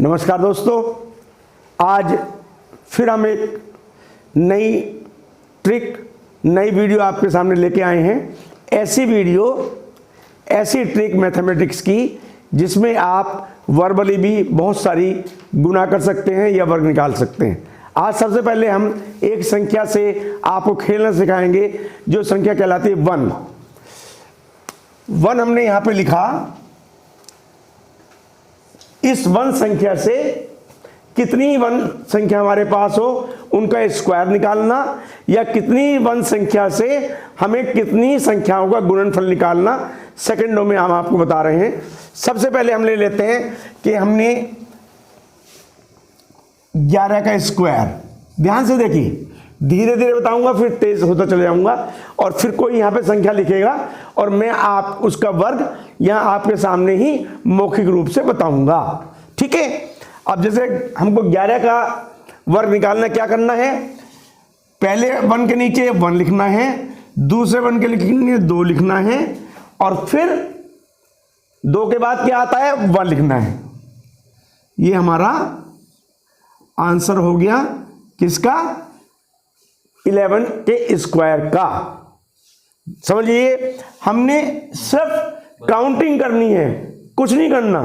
नमस्कार दोस्तों, आज फिर हम एक नई ट्रिक, नई वीडियो आपके सामने लेके आए हैं। ऐसी वीडियो, ऐसी ट्रिक मैथमेटिक्स की जिसमें आप वर्बली भी बहुत सारी गुणा कर सकते हैं या वर्ग निकाल सकते हैं। आज सबसे पहले हम एक संख्या से आपको खेलना सिखाएंगे जो संख्या कहलाती है 1। 1 हमने यहाँ पे लिखा। इस 1 संख्या से कितनी 1 संख्या हमारे पास हो उनका स्क्वायर निकालना, या कितनी 1 संख्या से हमें कितनी संख्याओं का गुणनफल निकालना, सेकंडों में हम आपको बता रहे हैं। सबसे पहले हम ले लेते हैं कि हमने 11 का स्क्वायर। ध्यान से देखिए, धीरे धीरे बताऊंगा, फिर तेज होता चले जाऊंगा, और फिर कोई यहां पे संख्या लिखेगा और मैं आप उसका वर्ग यहां आपके सामने ही मौखिक रूप से बताऊंगा। ठीक है। अब जैसे हमको 11 का वर्ग निकालना, क्या करना है? पहले 1 के नीचे 1 लिखना है, दूसरे 1 के नीचे 2 लिखना है, और फिर 2 के बाद क्या आता है? 1 लिखना है। ये हमारा आंसर हो गया किसका? 11 के स्क्वायर का। समझिए, हमने सिर्फ काउंटिंग करनी है, कुछ नहीं करना।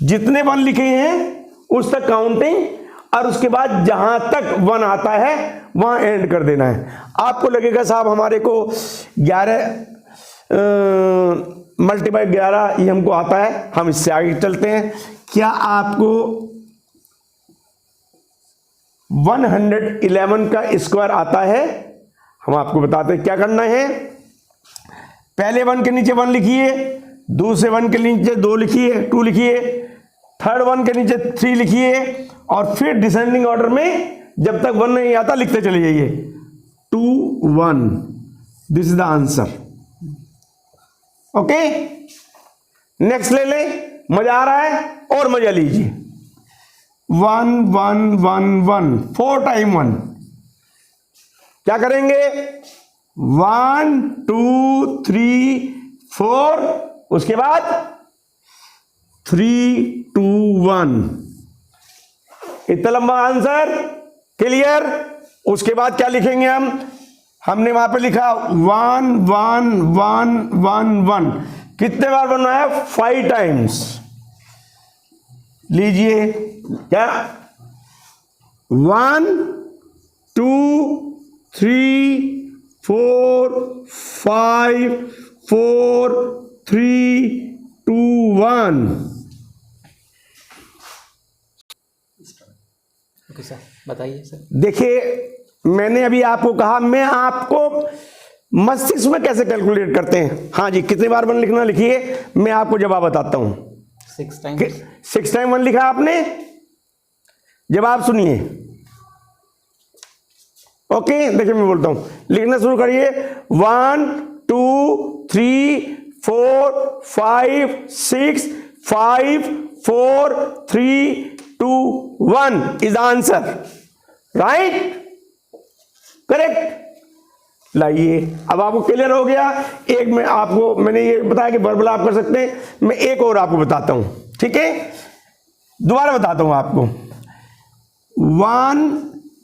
जितने 1 लिखे हैं उस तक काउंटिंग, और उसके बाद जहां तक 1 आता है वहां एंड कर देना है। आपको लगेगा साहब हमारे को 11 मल्टीप्लाई 11 ये हमको आता है, हम इससे आगे चलते हैं। क्या आपको 111 का स्क्वायर आता है? हम आपको बताते हैं क्या करना है। पहले 1 के नीचे 1 लिखिए, दूसरे 1 के नीचे 2 लिखिए, 2 लिखिए, थर्ड 1 के नीचे 3 लिखिए, और फिर डिसेंडिंग ऑर्डर में जब तक 1 नहीं आता लिखते चले जाइए। 2 1, this is the answer. Okay, next ले ले। मजा आ रहा है और मजा लीजिए। 1 1 1 1, 4 टाइम 1। क्या करेंगे? 1 2 3 4, उसके बाद 3 2 1। इतना लंबा आंसर, क्लियर। उसके बाद क्या लिखेंगे हमने वहां पे लिखा 1 1 1 1 1। कितने बार बनना है? 5 टाइम्स। लीजिए, क्या? 1 2 3 4 5 4 3 2 1। ओके सर, बताइए सर। देखिए, मैंने अभी आपको कहा, मैं आपको मस्तिष्क में कैसे कैलकुलेट करते हैं। हाँ जी, कितनी बार 1 लिखना, लिखिए, मैं आपको जवाब बताता हूं। 6 टाइम्स। 6 टाइम 1 लिखा आपने। जवाब सुनिए। ओके, देखिए मैं बोलता हूं, लिखना शुरू करिए। 1 2 3 4 5 6 5 4 3 2 1 इज आंसर। Right, correct. लाइए, अब आपको क्लियर हो गया। एक मैं आपको, मैंने ये बताया कि वर्बल आप कर सकते हैं, मैं एक और आपको बताता हूं। ठीक है, दोबारा बताता हूं आपको। 1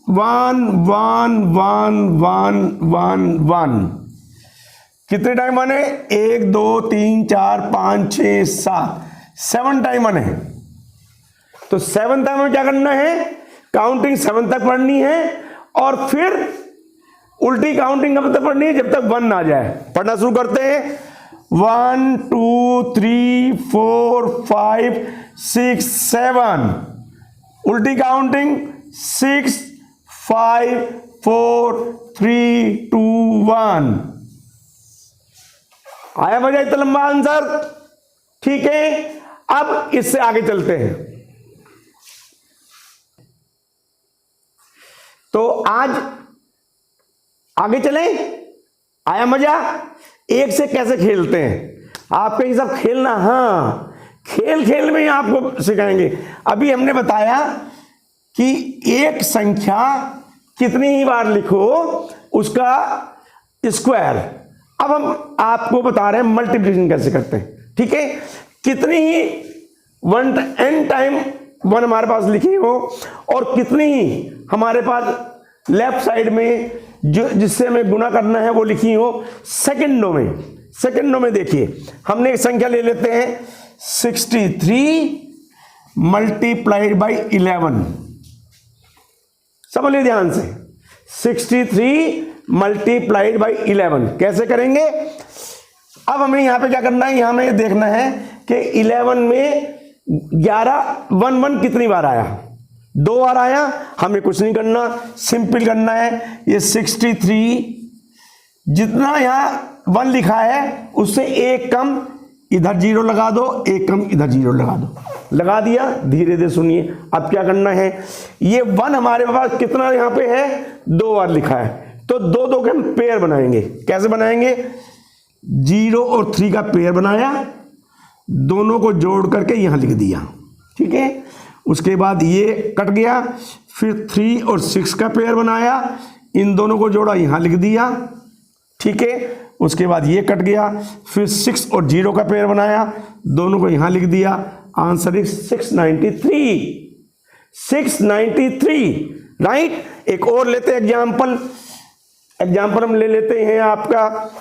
1 1 1 1 1 1। कितने टाइम 1 है? 1 2 3 4 5 6 7, 7 टाइम 1 है। तो 7 टाइम में क्या करना है? काउंटिंग 7 तक पढ़नी है, और फिर उल्टी काउंटिंग कब तक पढ़नी है? जब तक 1 ना जाए। पढ़ना शुरू करते हैं। 1 2 3 4 5 6 7, उल्टी काउंटिंग 6 5 4 3 2 1। आया मजा? इतना लंबा आंसर। ठीक है, अब इससे आगे चलते हैं। तो आज आगे चलें। आया मजा? एक से कैसे खेलते हैं आप कहीं सब खेलना। हाँ, खेल खेल में ही आपको सिखाएंगे। अभी हमने बताया कि एक संख्या कितनी ही बार लिखो उसका स्क्वायर। अब हम आपको बता रहे हैं मल्टीप्लिकेशन कैसे करते हैं। ठीक है, कितनी ही 1 n टाइम वन हमारे पास लिखी हो और कितनी ही हमारे पास लेफ्ट साइड में जो जिससे हमें गुना करना है वो लिखी हो सेकंडों में। सेकंडों में देखिए, हमने एक संख्या ले लेते हैं 63 मल्टीप्लाइड बाई 11। समझ लीजिए ध्यान से, 63 मल्टीप्लाइड बाई 11 कैसे करेंगे। अब हमें यहां पे क्या करना है, यहां हमें देखना है कि 11 में 1 कितनी बार आया, 2 बार आया। हमें कुछ नहीं करना, सिंपल करना है। ये 63 जितना यहां 1 लिखा है उससे एक कम इधर 0 लगा दो, एक कम इधर 0 लगा दो, लगा दिया। धीरे धीरे सुनिए, अब क्या करना है, ये 1 हमारे पास कितना यहां पे है, 2 बार लिखा है, तो 2 के हम पेयर बनाएंगे। कैसे बनाएंगे, 0 और 3 का पेयर बनाया, दोनों को जोड़ करके यहां लिख दिया, ठीक है। उसके बाद ये कट गया, फिर 3 और 6 का पेयर बनाया, इन दोनों को जोड़ा, यहां लिख दिया, ठीक है। उसके बाद ये कट गया, फिर 6 और 0 का पेयर बनाया, दोनों को यहां लिख दिया। Answer is 693। 693, राइट। एक और लेते हैं एग्जाम्पल हम ले लेते हैं आपका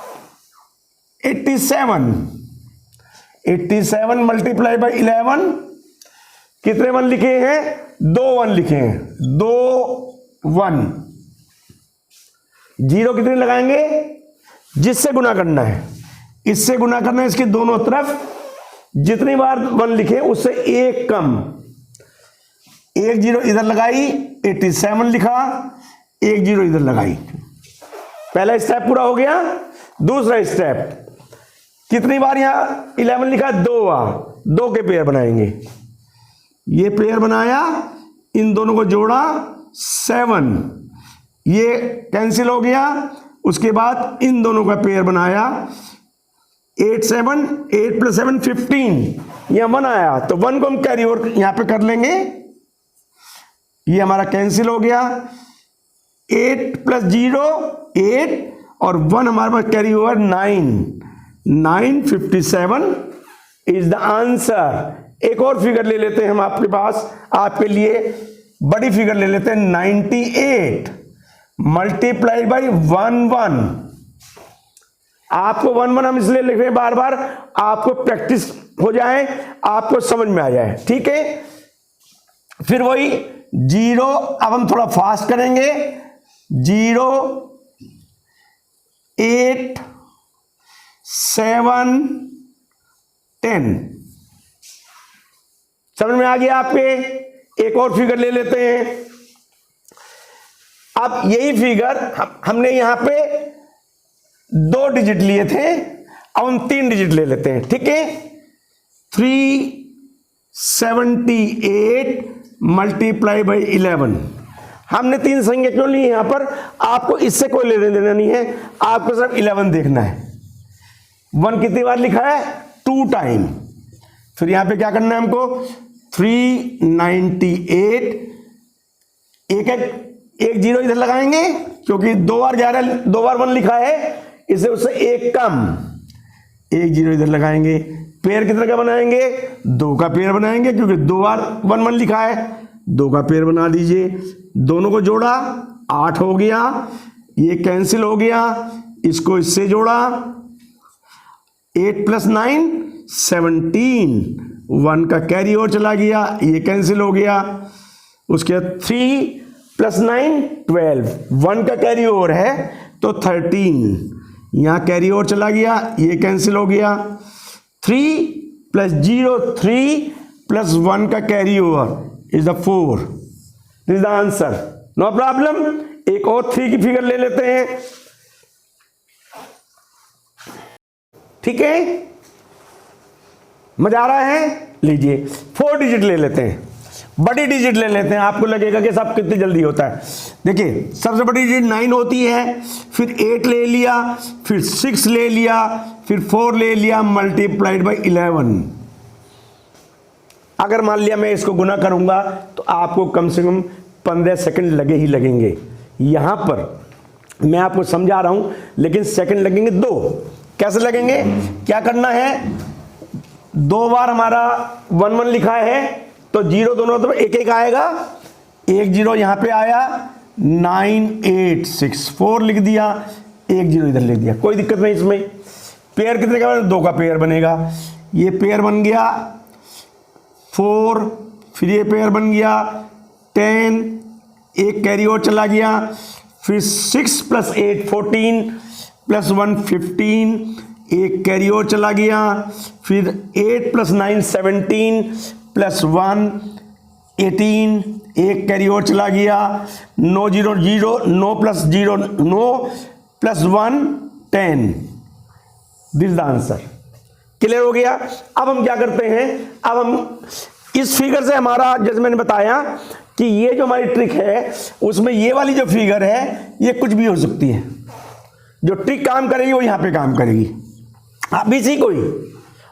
87 मल्टीप्लाई बाई 11, कितने 1 लिखे हैं, 2 1 लिखे हैं, 2 1। 0 कितने लगाएंगे, जिससे गुना करना है, इससे गुना करना है, इसकी दोनों तरफ जितनी बार 1 लिखे उससे एक कम, एक 0 इधर लगाई, 87 लिखा, एक 0 इधर लगाई। पहला स्टेप पूरा हो गया। दूसरा स्टेप, कितनी बार यहां 11 लिखा, 2 बार, 2 के पेयर बनाएंगे। ये पेयर बनाया, इन दोनों को जोड़ा, 7, ये कैंसिल हो गया। उसके बाद इन दोनों का पेयर बनाया, 8 + 7 15, यहां 1 आया, तो 1 को हम कैरी ओवर यहां पे कर लेंगे, ये हमारा कैंसिल हो गया। 8 + 0 8 और 1 हमारे पास carry over 9 57 is the answer. एक और फिगर ले लेते हैं हम आपके पास, आपके लिए बड़ी फिगर ले लेते हैं, 98 मल्टीप्लाइड बाई 11। आपको 1 1 हम इसलिए लिख रहे हैं बार बार, आपको प्रैक्टिस हो जाए, आपको समझ में आ जाए, ठीक है। फिर वही 0, अब हम थोड़ा फास्ट करेंगे, 0 8 7 10। समझ में आ गया आपके। एक और फिगर ले लेते हैं। अब यही फिगर हमने यहां पे 2 डिजिट लिए थे, अब हम 3 डिजिट ले लेते हैं, ठीक है। 378 मल्टीप्लाई बाई 11। हमने 3 संख्या क्यों ली यहां पर, आपको इससे कोई लेने देना नहीं है, आपको सिर्फ 11 देखना है। 1 कितनी बार लिखा है, 2 टाइम। फिर यहां पे क्या करना है हमको, 398, एक 0 इधर लगाएंगे, क्योंकि 2 बार 1 लिखा है, इसे उससे एक कम, एक 0 इधर लगाएंगे। पेयर कितने का बनाएंगे, 2 का पेयर बनाएंगे, क्योंकि 2 बार 1 1 लिखा है, 2 का पेयर बना दीजिए। दोनों को जोड़ा, 8 हो गया, ये कैंसिल हो गया, इसको इससे जोड़ा, 8 + 9 17, 1 का कैरी ओवर चला गया, ये कैंसिल हो गया। उसके बाद 3 + 9 12, 1 का कैरी ओवर है तो 13, यहां कैरी ओवर चला गया, ये कैंसिल हो गया। 3 + 0 3 + 1 का carry over is the 4, this the answer, no problem. एक और 3 की फिगर ले लेते हैं, ठीक है। मजा आ रहा है, लीजिए 4 डिजिट ले लेते हैं, बड़ी डिजिट ले लेते हैं। आपको लगेगा कि सब कितनी जल्दी होता है। देखिए सबसे बड़ी डिजिट 9 होती है, फिर 8 ले लिया, फिर 6 ले लिया, फिर 4 ले लिया, मल्टीप्लाइड बाई 11। अगर मान लिया मैं इसको गुना करूंगा तो आपको कम से कम 15 सेकंड लगे ही लगेंगे। यहां पर मैं आपको समझा रहा हूं, लेकिन सेकंड लगेंगे 2। कैसे लगेंगे, क्या करना है, 2 बार हमारा 1 1 लिखा है, तो जीरो दोनों तरफ एक एक आएगा, एक जीरो यहां पे आया, 9864 लिख दिया, एक जीरो इधर लिख दिया, कोई दिक्कत नहीं इसमें। पेयर कितने का बनेगा? 2 का पेयर बनेगा। ये पेयर बन गया 4, फिर ये पेयर बन गया 10, एक कैरी और चला गया, फिर 6 + 8 14 + 1 15, एक कैरी और चला गया, फिर 8 + 9 17 + 1 18, एक कैरी और चला गया, 9 0 0, 9 + 0 9 + 1 10। This the answer. क्लियर हो गया? अब हम क्या करते हैं, अब हम इस फिगर से हमारा, जैसे मैंने बताया कि ये जो हमारी ट्रिक है उसमें ये वाली जो फिगर है ये कुछ भी हो सकती है, जो ट्रिक काम करेगी वो यहां पे काम करेगी। अब इसी को ही,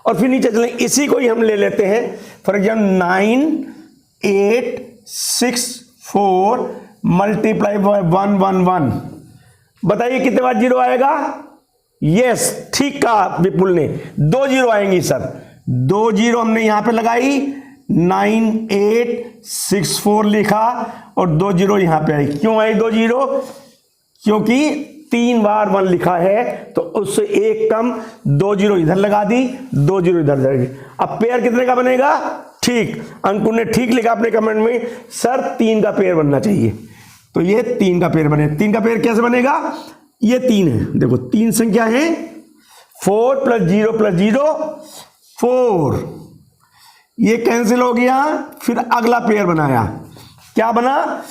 और फिर नीचे चलें, इसी को ही हम ले लेते हैं। फॉर एग्जाम्पल 9 8 6 4 × 1 1 1, बताइए कितने बार जीरो आएगा? यस, ठीक कहा विपुल ने, 2 जीरो आएंगी सर। 2 जीरो हमने यहां पे लगाई, 9 8 6 4 लिखा और 2 जीरो यहां पे आई। क्यों आई 2 जीरो? क्योंकि 3 बार 1 लिखा है तो उससे एक कम, 2 जीरो इधर लगा दी, 2 जीरो इधर जाएगी। अब पेयर कितने का बनेगा? ठीक, अंकुर ने ठीक लिखा अपने कमेंट में, सर 3 का पेयर बनना चाहिए। तो ये 3 का पेयर बने। 3 का पेयर कैसे बनेगा? ये 3 है, देखो 3 संख्या है, 4 + 0 + 0 4, ये कैंसिल हो गया। फिर अगला पेयर बनाया, क्या बना?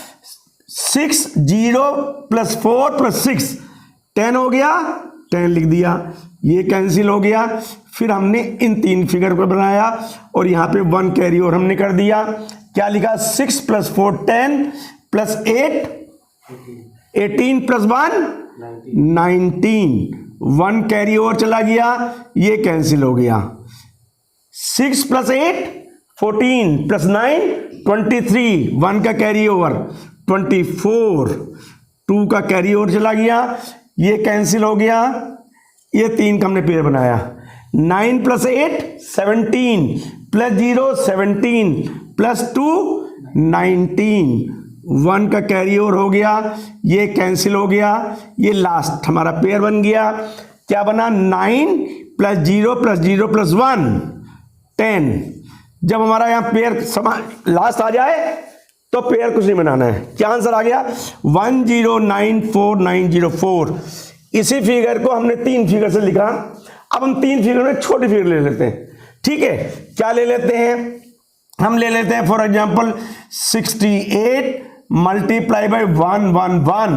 6 0 + 4 + 6 10 हो गया, 10 लिख दिया, ये कैंसिल हो गया। फिर हमने इन 3 फिगर को बनाया और यहां पे 1 कैरी और हमने कर दिया, क्या लिखा? 6 + 4 10 + 8 18 + 1 19, 1 कैरी और चला गया, ये कैंसिल हो गया। 6 + 8 14 + 9 23, 1 का कैरी ओवर 24, 2 का कैरी ओवर चला गया, ये कैंसिल हो गया। ये 3 का हमने पेयर बनाया, 9 + 8 17 + 0 17 + 2 19, 1 का कैरी ओवर हो गया, ये कैंसिल हो गया। ये लास्ट हमारा पेयर बन गया, क्या बना? 9 + 0 + 0 + 1 10। जब हमारा यहां पेयर लास्ट आ जाए तो पेयर कुछ नहीं बनाना है। क्या आंसर आ गया? 1094904। इसी फिगर को हमने 3 फिगर से लिखा। अब हम 3 फिगर में छोटी फिगर ले लेते हैं, ठीक है? क्या ले लेते हैं? हम ले लेते हैं फॉर एग्जांपल 68 × 111।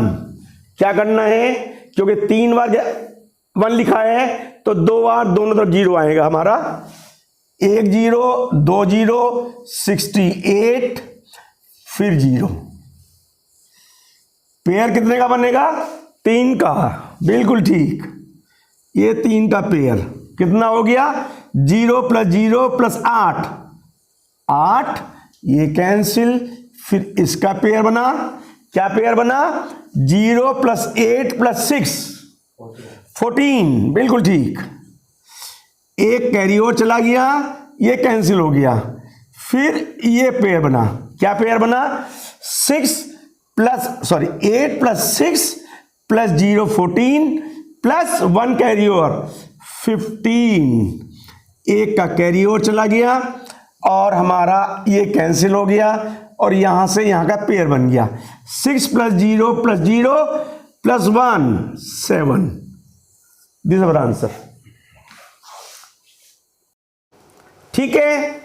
क्या करना है? क्योंकि 3 बार 1 लिखा है तो 2 बार दोनों तरफ जीरो आएगा हमारा, 1 0 2 0 68 फिर 0। पेयर कितने का बनेगा? 3 का, बिल्कुल ठीक। ये 3 का पेयर कितना हो गया? 0 + 0 + 8 8, ये कैंसिल। फिर इसका पेयर बना, क्या पेयर बना? 0 + 8 + 6 14, बिल्कुल ठीक। एक कैरी और चला गया, ये कैंसिल हो गया। फिर ये पेयर बना, क्या पेयर बना? 8 + 6 + 0 14 + 1 कैरी ओवर 15, एक का कैरी ओवर चला गया और हमारा ये कैंसिल हो गया और यहां से यहां का पेयर बन गया। 6 + 0 + 0 + 1 7। This is our answer. ठीक है?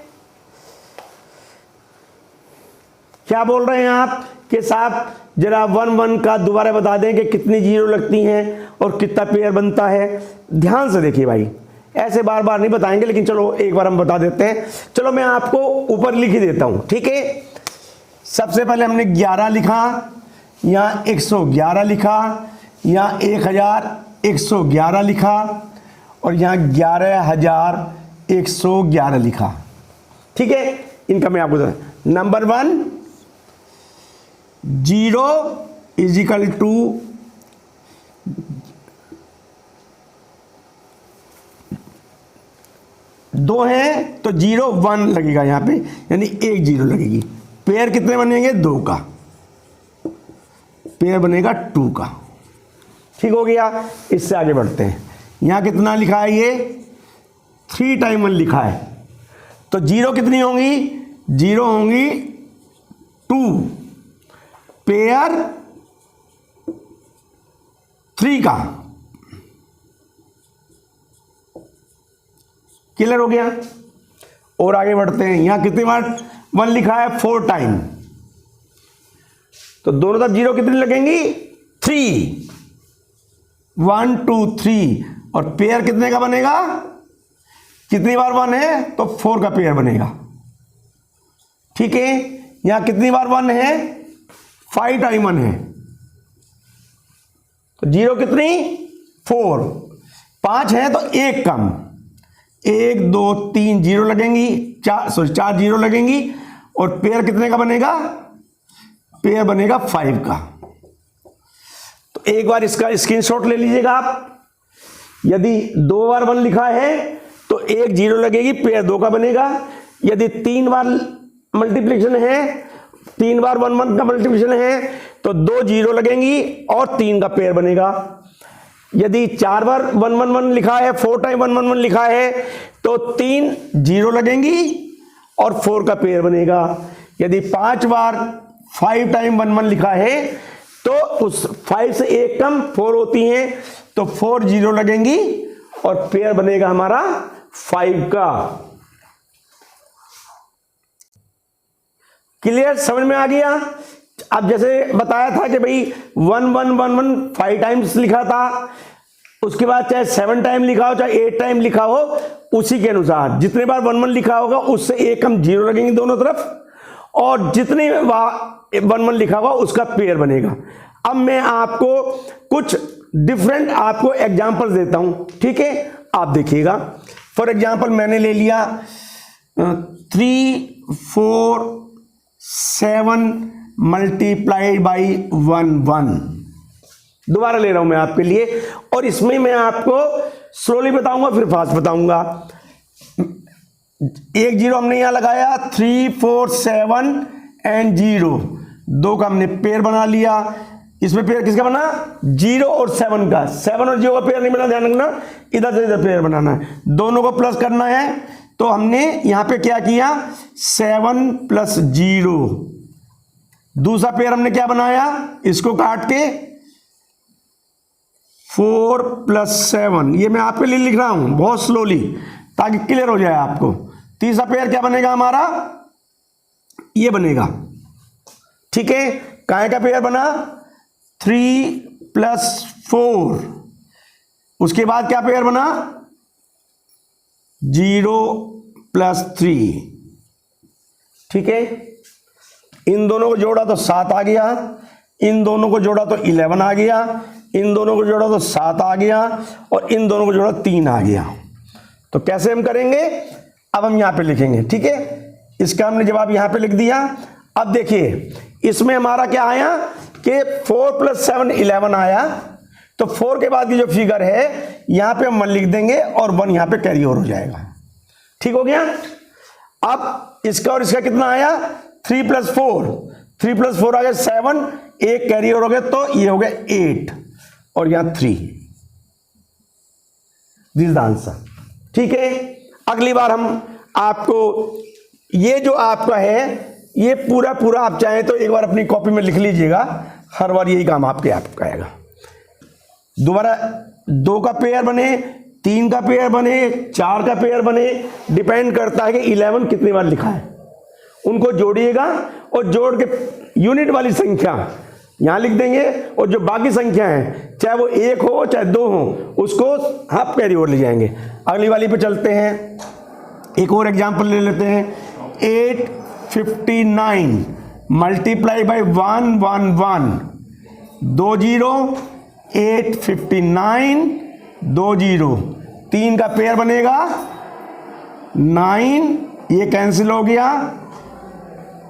क्या बोल रहे हैं आप कि साहब जरा 1 1 का दोबारा बता दें कि कितनी जीरो लगती हैं और कितना पेयर बनता है? ध्यान से देखिए भाई, ऐसे बार बार नहीं बताएंगे, लेकिन चलो एक बार हम बता देते हैं। चलो मैं आपको ऊपर लिख ही देता हूं, ठीक है? सबसे पहले हमने 11 लिखा, यहां 111 लिखा, यहां 1111 लिखा और यहां 11111 लिखा। ठीक है? इनका मैं आपको नंबर 1 0 = 2 हैं तो 0 1 लगेगा यहाँ पे, यानी 1 0 लगेगी। पेयर कितने बनेंगे? 2 का। पेयर बनेगा 2 का। ठीक हो गया। इससे आगे बढ़ते हैं। यहाँ कितना लिखा है? ये 3 टाइम 1 लिखा है, तो 0 कितनी होंगी? 0 होंगी 2, पेयर 3 का। क्लियर हो गया। और आगे बढ़ते हैं। यहां कितनी बार 1 लिखा है? 4 टाइम, तो दोनों तरफ 0 कितनी लगेंगी? 3, 1 2 3। और पेयर कितने का बनेगा? कितनी बार 1 है तो 4 का पेयर बनेगा। ठीक है। यहां कितनी बार 1 है? 5 टाइम 1 है, तो 0 कितनी? 4। 5 है तो 1 कम, 1 2 3 0 लगेंगी, 4 0 लगेंगी। और पेयर कितने का बनेगा? पेयर बनेगा 5 का। तो एक बार इसका स्क्रीनशॉट ले लीजिएगा आप। यदि 2 बार 1 लिखा है तो 1 0 लगेगी, पेयर 2 का बनेगा। यदि 3 बार मल्टीप्लिकेशन है, 3 बार 1 1 का मल्टीप्लिकेशन है, तो 2 0 लगेंगी और 3 का पेयर बनेगा। यदि 4 बार 1 1 1 लिखा है, 4 टाइम 1 1 1 लिखा है, तो 3 0 लगेंगी और 4 का पेयर बनेगा। यदि 5 बार 5 टाइम 1 1 लिखा है, तो उस 5 से 1 कम 4 होती हैं, तो 4 0 लगेंगी और पेयर बनेगा हमारा 5 का। क्लियर? समझ में आ गया? अब जैसे बताया था कि भाई 1 1 1 1 5 टाइम्स लिखा था, उसके बाद चाहे 7 टाइम लिखा हो चाहे 8 टाइम लिखा हो, उसी के अनुसार जितने बार 1 1 लिखा होगा उससे 1 कम 0 लगेंगे दोनों तरफ, और जितने 1 1 लिखा होगा उसका पेयर बनेगा। अब मैं आपको कुछ डिफरेंट आपको एग्जांपल देता हूं, ठीक है? आप देखिएगा। फॉर एग्जांपल मैंने ले लिया 3 4 7 मल्टीप्लाइड बाई 1 1। दोबारा ले रहा हूं मैं आपके लिए, और इसमें मैं आपको स्लोली बताऊंगा फिर फास्ट बताऊंगा। 1 0 हमने यहां लगाया, 3 4 7 एंड 0, 2 का हमने पेयर बना लिया। इसमें पेयर किसका बना? 0 और 7 का। 7 और 0 का पेयर नहीं बना, ध्यान रखना, इधर से इधर पेयर बनाना है, दोनों को प्लस करना है। तो हमने यहां पे क्या किया? 7 + 0। दूसरा पेयर हमने क्या बनाया? इसको काट के 4 + 7। ये मैं आपके लिए लिख रहा हूं बहुत स्लोली ताकि क्लियर हो जाए आपको। तीसरा पेयर क्या बनेगा हमारा? ये बनेगा। ठीक है। काय का पेयर बना? 3 + 4। उसके बाद क्या पेयर बना? 0 + 3। ठीक है। इन दोनों को जोड़ा तो 7 आ गया, इन दोनों को जोड़ा तो 11 आ गया, इन दोनों को जोड़ा तो 7 आ गया, और इन दोनों को जोड़ा 3 आ गया। तो कैसे हम करेंगे? अब हम यहां पे लिखेंगे। ठीक है। इसका हमने जवाब यहां पे लिख दिया। अब देखिए इसमें हमारा क्या आया कि 4 + 7 11 आया, तो 4 के बाद की जो फिगर है यहां पे हम 1 लिख देंगे और 1 यहां पे कैरी ओवर हो जाएगा। ठीक हो गया। अब इसका और इसका कितना आया? 3 + 4, 3 + 4 आ गया 7, 1 कैरी ओवर हो गया, तो ये हो गया 8 और यहां 3। This is the answer. ठीक है। अगली बार हम आपको ये जो आपका है ये पूरा आप चाहें तो एक बार अपनी कॉपी में लिख लीजिएगा, हर बार यही काम आपका आएगा। दोबारा 2 का पेयर बने, 3 का पेयर बने, 4 का पेयर बने, डिपेंड करता है कि 11 कितनी बार लिखा है। उनको जोड़िएगा और जोड़ के यूनिट वाली संख्या यहां लिख देंगे, और जो बाकी संख्या है चाहे वो 1 हो चाहे 2 हो उसको हाफ कैरी ओवर ले जाएंगे। अगली वाली पे चलते हैं। एक और एग्जांपल ले लेते हैं। 859 मल्टीप्लाई बाई 1 1 1, 2 0, 859 2 0, 3 का पेयर बनेगा 9, ये कैंसिल हो गया,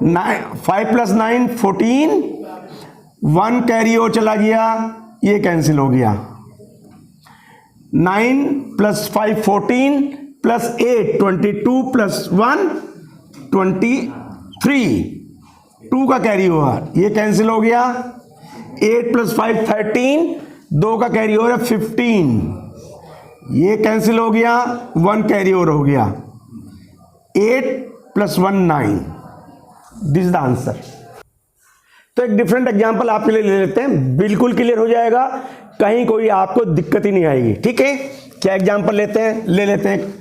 5 + 9 14, 1 कैरी ओवर चला गया, ये कैंसिल हो गया। 9 + 5 14, प्लस 8 22 प्लस 1 23, 2 का कैरी ओवर, ये कैंसिल हो गया। 8 प्लस 5 13, 2 का कैरी ओवर है 15, ये कैंसिल हो गया, 1 कैरी ओवर हो गया। 8 plus 1 9, this is the answer. तो एक डिफरेंट एग्जांपल आपके लिए ले लेते हैं, बिल्कुल क्लियर हो जाएगा, कहीं कोई आपको दिक्कत ही नहीं आएगी। ठीक है, क्या एग्जांपल लेते हैं? ले लेते हैं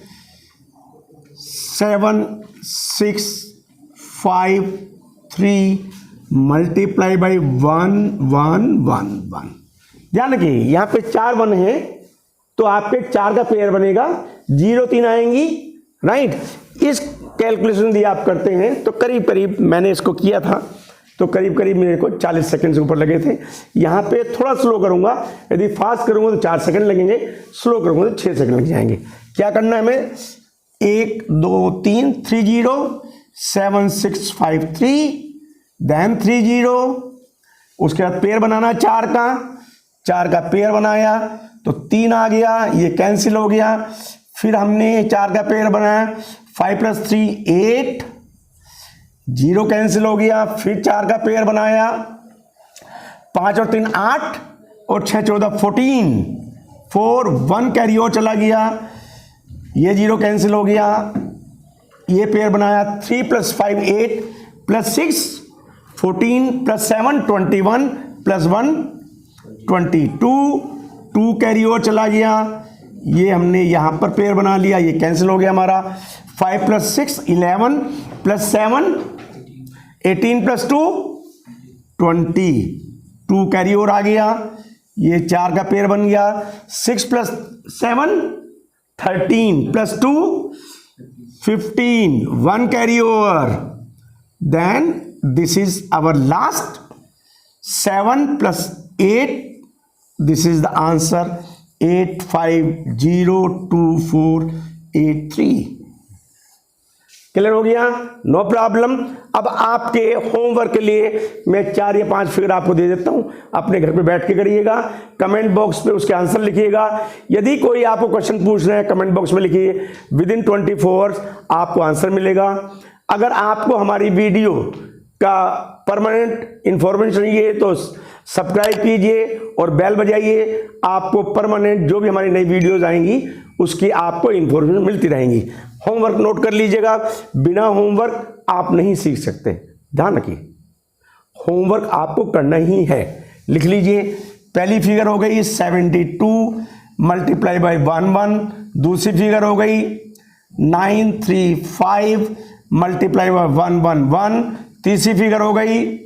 7 6 5 3 मल्टीप्लाई बाई 1 1 1 1। ध्यान रखिए यहां पे 4 1 है तो आपके 4 का पेयर बनेगा, 0 3 आएंगी, राइट। इस कैलकुलेशन यदि आप करते हैं तो करीब करीब मैंने इसको किया था तो करीब करीब मेरे को 40 सेकंड से ऊपर लगे थे। यहाँ पे थोड़ा स्लो करूंगा, यदि फास्ट करूंगा तो 4 सेकंड लगेंगे, स्लो करूंगा तो 6 सेकंड लग जाएंगे। क्या करना है हमें? 1 2 3 3 0 7 6 5 3 देन 3 0, उसके बाद पेयर बनाना 4 का पेयर बनाया तो 3 आ गया, ये कैंसिल हो गया। फिर हमने 4 का पेयर बनाया, 5 प्लस 3 8, 0 कैंसिल हो गया। फिर 4 का पेयर बनाया, 5 और 3 8 और 6 14 14, 4 1 कैरी ओवर चला गया, ये 0 कैंसिल हो गया। ये पेयर बनाया, 3 plus 5 8 plus 6 14 plus 7 21 plus 1 22, 2 carry over चला गया, ये हमने यहां पर पेयर बना लिया, ये कैंसिल हो गया हमारा। 5 plus 6 11 plus 7 18 plus 2 20, 2 carry over आ गया, ये 4 का पेयर बन गया। 6 plus 7 13 plus 2 15, 1 carry over, then this is our last 7 plus 8, this is the answer 850248 clear हो गया? No problem. अब आपके होमवर्क के लिए मैं 4 या 5 फिगर आपको दे देता हूं, अपने घर पे बैठ के करिएगा, कमेंट बॉक्स पे उसके आंसर लिखिएगा। यदि कोई आपको क्वेश्चन पूछ रहे हैं कमेंट बॉक्स में लिखिए, विदिन 24 आवर्स आपको आंसर मिलेगा। अगर आपको हमारी वीडियो का परमानेंट इंफॉर्मेशन चाहिए तो सब्सक्राइब कीजिए और बेल बजाइए, आपको परमानेंट जो भी हमारी नई वीडियोस आएंगी उसकी आपको इंफॉर्मेशन मिलती रहेंगी। होमवर्क नोट कर लीजिएगा, बिना होमवर्क आप नहीं सीख सकते, ध्यान रखिए, होमवर्क आपको करना ही है। लिख लीजिए, पहली फिगर हो गई 72 मल्टीप्लाई बाई 1 1, दूसरी फिगर हो गई 935 मल्टीप्लाई बाई 1 1 1, तीसरी फिगर हो गई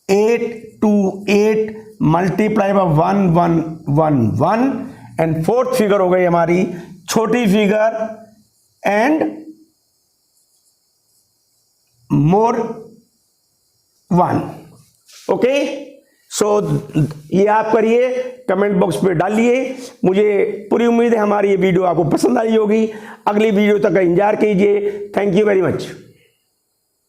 828 multiply by 1 1 1 1, and fourth figure हो गई हमारी छोटी फिगर एंड मोर 1। ओके, सो ये आप करिए, कमेंट बॉक्स पे डालिए। मुझे पूरी उम्मीद है हमारी ये वीडियो आपको पसंद आई होगी। अगली वीडियो तक का इंतजार कीजिए। Thank you very much.